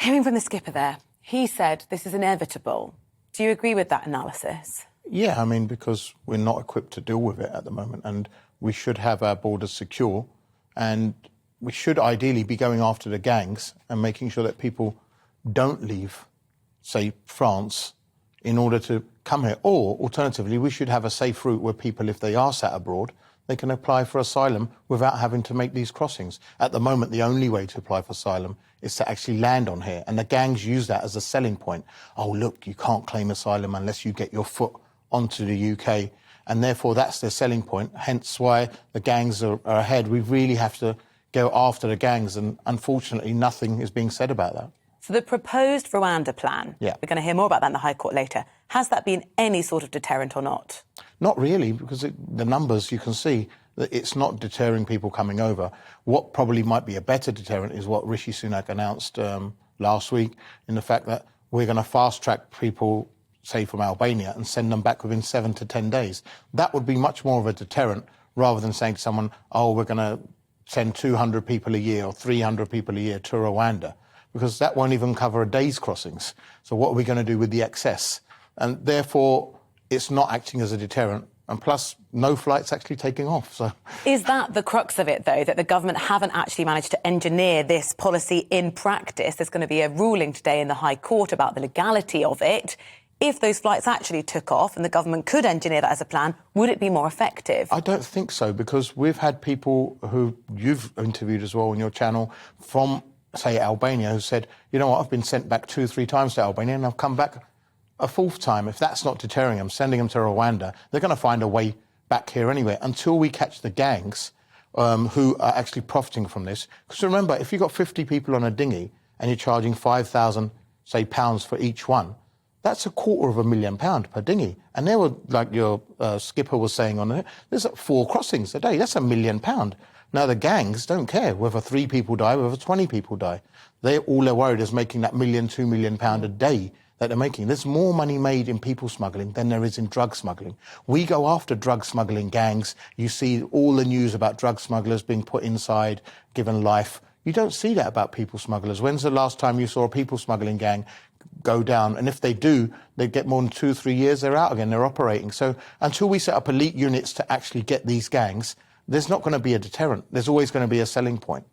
Hearing from the skipper there, he said this is inevitable. Do you agree with that analysis? Yeah, I mean, because we're not equipped to deal with it at the moment, and we should have our borders secure, and we should ideally be going after the gangs and making sure that people don't leave, say, France in order to come here. Or, alternatively, we should have a safe route where people, if they are sat abroad, they can apply for asylum without having to make these crossings. At the moment, the only way to apply for asylum is to actually land on here. And the gangs use that as a selling point. Oh, look, you can't claim asylum unless you get your foot onto the UK. And therefore, that's their selling point, hence why the gangs are ahead. We really have to go after the gangs, and unfortunately, nothing is being said about that. So the proposed Rwanda plan, yeah, we're going to hear more about that in the High Court later. Has that been any sort of deterrent or not? Not really, because the numbers, you can see that it's not deterring people coming over. What probably might be a better deterrent is what Rishi Sunak announced last week, in the fact that we're going to fast-track people, say, from Albania and send them back within 7 to 10 days. That would be much more of a deterrent rather than saying to someone, oh, we're going to send 200 people a year or 300 people a year to Rwanda, because that won't even cover a day's crossings. So what are we going to do with the excess? And therefore, it's not acting as a deterrent. And plus, no flights actually taking off. So, is that the crux of it, though, that the government haven't actually managed to engineer this policy in practice? There's going to be a ruling today in the High Court about the legality of it. If those flights actually took off and the government could engineer that as a plan, would it be more effective? I don't think so, because we've had people who you've interviewed as well on your channel from, say, Albania, who said, you know what, I've been sent back 2 or 3 times to Albania and I've come back a 4th time. If that's not deterring them, sending them to Rwanda, they're going to find a way back here anyway, until we catch the gangs who are actually profiting from this. Because remember, if you've got 50 people on a dinghy and you're charging 5,000, say, pounds for each one, that's £250,000 per dinghy. And they were, like your skipper was saying on it, there's 4 crossings a day. That's £1 million. Now, the gangs don't care whether 3 people die, whether 20 people die. All they're worried is making that £1 million, £2 million a day that they're making. There's more money made in people smuggling than there is in drug smuggling. We go after drug smuggling gangs. You see all the news about drug smugglers being put inside, given life. You don't see that about people smugglers. When's the last time you saw a people smuggling gang go down? And if they do, they get more than 2 or 3 years, they're out again, they're operating. So until we set up elite units to actually get these gangs, there's not going to be a deterrent. There's always going to be a selling point.